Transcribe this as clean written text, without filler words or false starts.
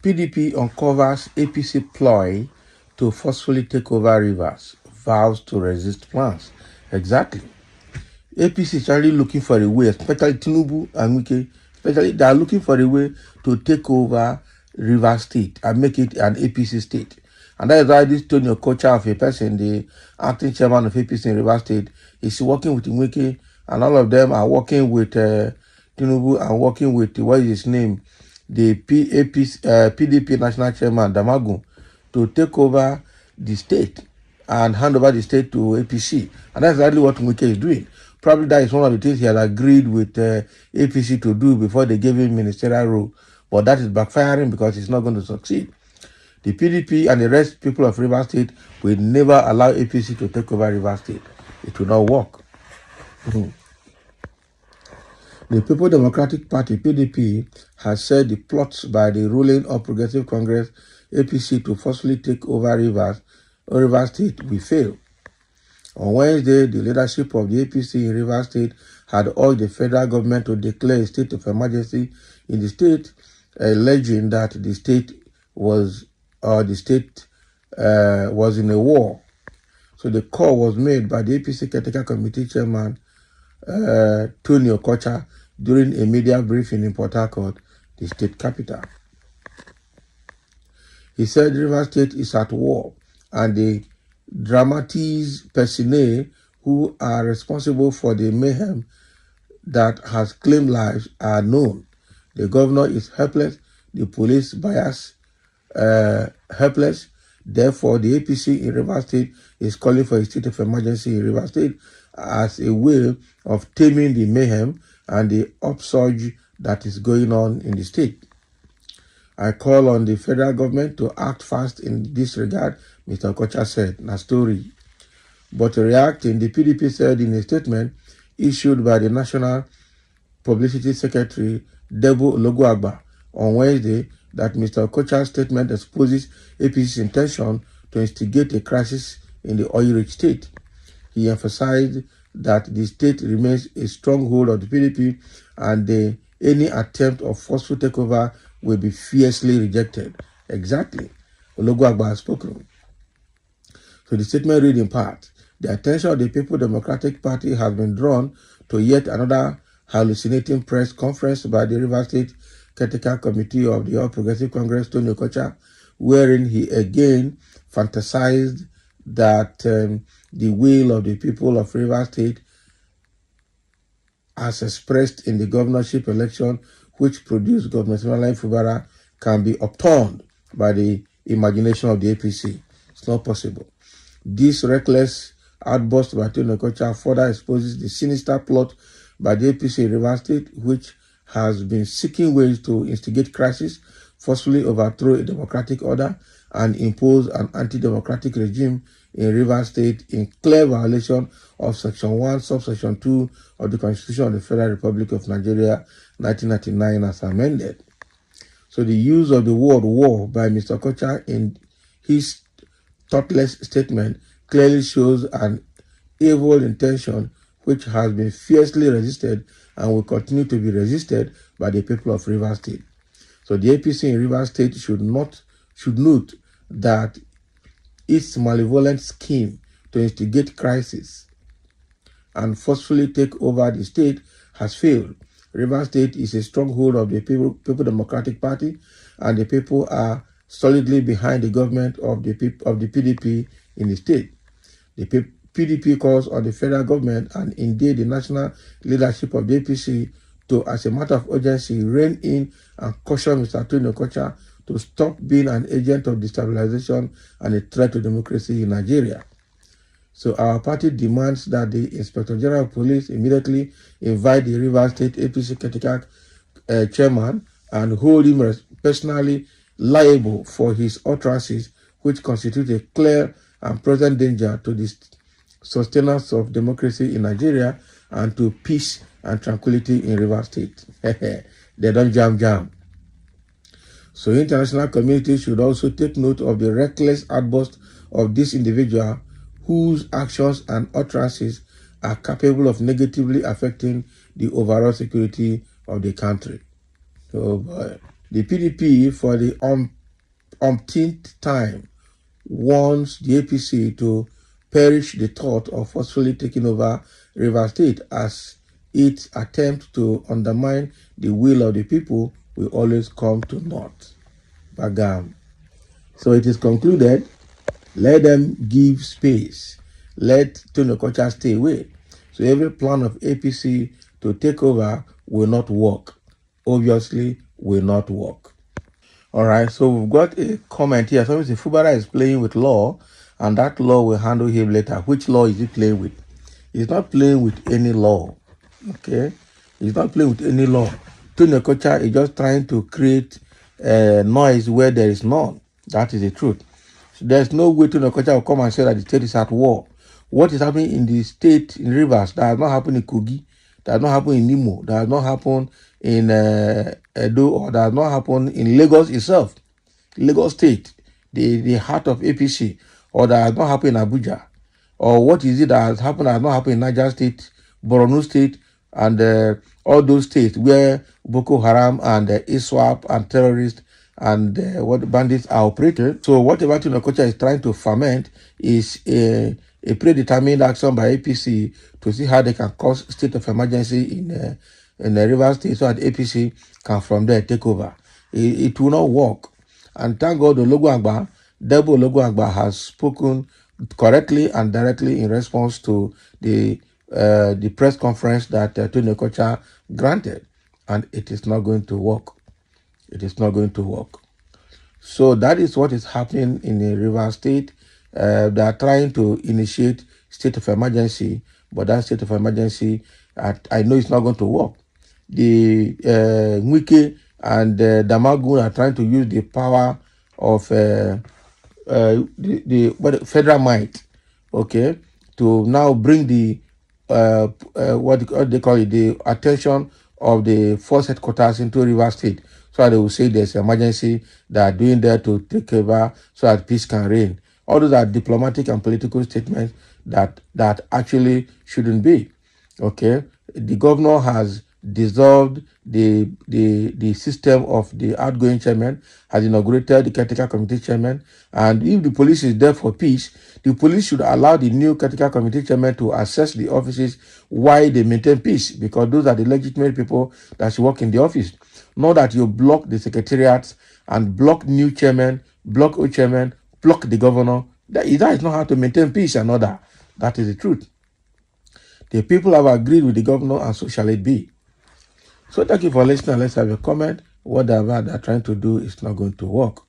PDP uncovers APC ploy to forcefully take over rivers, vows to resist plans. Exactly. APC is actually looking for a way, especially Tinubu and Wike, especially they are looking for a way to take over Rivers State and make it an APC state. And that is why this Tony Okocha of a person, the acting chairman of APC in Rivers State, is working with Wike, and all of them are working with Tinubu and working with, what is his name, the PDP national chairman, Damagun, to take over the state and hand over the state to APC. And that's exactly what Wike is doing. Probably that is one of the things he had agreed with APC to do before they gave him ministerial role. But that is backfiring because it's not going to succeed. The PDP and the rest people of Rivers State will never allow APC to take over Rivers State. It will not work. The People Democratic Party, PDP, has said the plots by the ruling All Progressive Congress, APC, to forcefully take over Rivers State will fail. On Wednesday, the leadership of the APC in Rivers State had urged the federal government to declare a state of emergency in the state, alleging that the state was in a war. So the call was made by the APC Caretaker Committee Chairman Tony Okocha during a media briefing in Port Harcourt, the state capital. He said Rivers State is at war and the dramatists personnel who are responsible for the mayhem that has claimed lives are known. The governor is helpless, the police bias helpless. Therefore, the APC in Rivers State is calling for a state of emergency in Rivers State as a way of taming the mayhem and the upsurge that is going on in the state. I call on the federal government to act fast in this regard, Mr. Okocha said. Na story. But reacting, the PDP said in a statement issued by the National Publicity Secretary, Debo Ologunagba, on Wednesday, that Mr. Okocha's statement exposes APC's intention to instigate a crisis in the oil-rich state. He emphasized that the state remains a stronghold of the PDP and any attempt of forceful takeover will be fiercely rejected. Exactly. Ologunagba has spoken. So the statement read in part, the attention of the People Democratic Party has been drawn to yet another hallucinating press conference by the Rivers State Caretaker Committee of the All Progressive Congress, Tony Okocha, wherein he again fantasized that the will of the people of Rivers State, as expressed in the governorship election, which produced Governor Simeon Fubara, can be upturned by the imagination of the APC. It's not possible. This reckless outburst by Tony Okocha further exposes the sinister plot by the APC in Rivers State, which has been seeking ways to instigate crisis, forcefully overthrow a democratic order, and impose an anti-democratic regime in Rivers State in clear violation of Section 1, Subsection 2 of the Constitution of the Federal Republic of Nigeria, 1999, as amended. So the use of the word war by Mr. Okocha in his thoughtless statement clearly shows an evil intention which has been fiercely resisted and will continue to be resisted by the people of Rivers State. So the APC in Rivers State should note that its malevolent scheme to instigate crisis and forcefully take over the state has failed. Rivers State is a stronghold of the People Democratic Party, and the people are solidly behind the government of the PDP in the state. The PDP calls on the federal government and indeed the national leadership of the APC to, as a matter of urgency, rein in and caution Mr. Tony Okocha to stop being an agent of destabilization and a threat to democracy in Nigeria. So our party demands that the Inspector General of Police immediately invite the Rivers State APC caretaker chairman and hold him personally liable for his utterances, which constitute a clear and present danger to the sustenance of democracy in Nigeria and to peace and tranquility in Rivers State. They don't jam. So international community should also take note of the reckless outburst of this individual whose actions and utterances are capable of negatively affecting the overall security of the country. Oh boy. The PDP, for the umpteenth time, wants the APC to perish the thought of forcefully taking over Rivers State, as its attempt to undermine the will of the people will always come to naught. Bagam. So it is concluded, let them give space. Let Tony Okocha stay away. So every plan of APC to take over will not work. Obviously, will not work. All right, so we've got a comment here. So Mr. Fubara is playing with law, and that law will handle him later. Which law is he playing with? He's not playing with any law. Okay? He's not playing with any law. Tony Okocha is just trying to create noise where there is none. That is the truth. So there's no way Tony Okocha will come and say that the state is at war. What is happening in the state, in Rivers, that has not happened in Kogi, that has not happened in Nimo, that has not happened in Edo, or that has not happened in Lagos itself, Lagos State, the heart of APC, or that has not happened in Abuja, or what is it that has not happened in Niger State, Borno State, and all those states where Boko Haram and ISWAP and terrorists and what bandits are operated. So whatever Tony Okocha is trying to ferment is a predetermined action by APC to see how they can cause state of emergency in the River State, so that APC can from there take over. It will not work. And thank God Ologunagba, Debo Ologunagba, has spoken correctly and directly in response to the press conference that Tony Okocha granted, and it is not going to work. It is not going to work. So that is what is happening in the River State. They are trying to initiate state of emergency, but that state of emergency, I know it's not going to work. The Nwike and Damagun are trying to use the power of the federal might, okay, to now bring the what they call it, the attention of the force headquarters into River State, so that they will say there's an emergency they are doing there to take over so that peace can reign. All those are diplomatic and political statements that actually shouldn't be. Okay, the governor has dissolved the system of the outgoing chairman, has inaugurated the caretaker committee chairman, and if the police is there for peace, the police should allow the new caretaker committee chairman to assess the offices while they maintain peace, because those are the legitimate people that should work in the office. Not that you block the secretariats and block new chairman, block old chairman, block the governor. That is not how to maintain peace and order. That is the truth. The people have agreed with the governor, and so shall it be. So thank you for listening. Let's have a comment. Whatever they're trying to do is not going to work.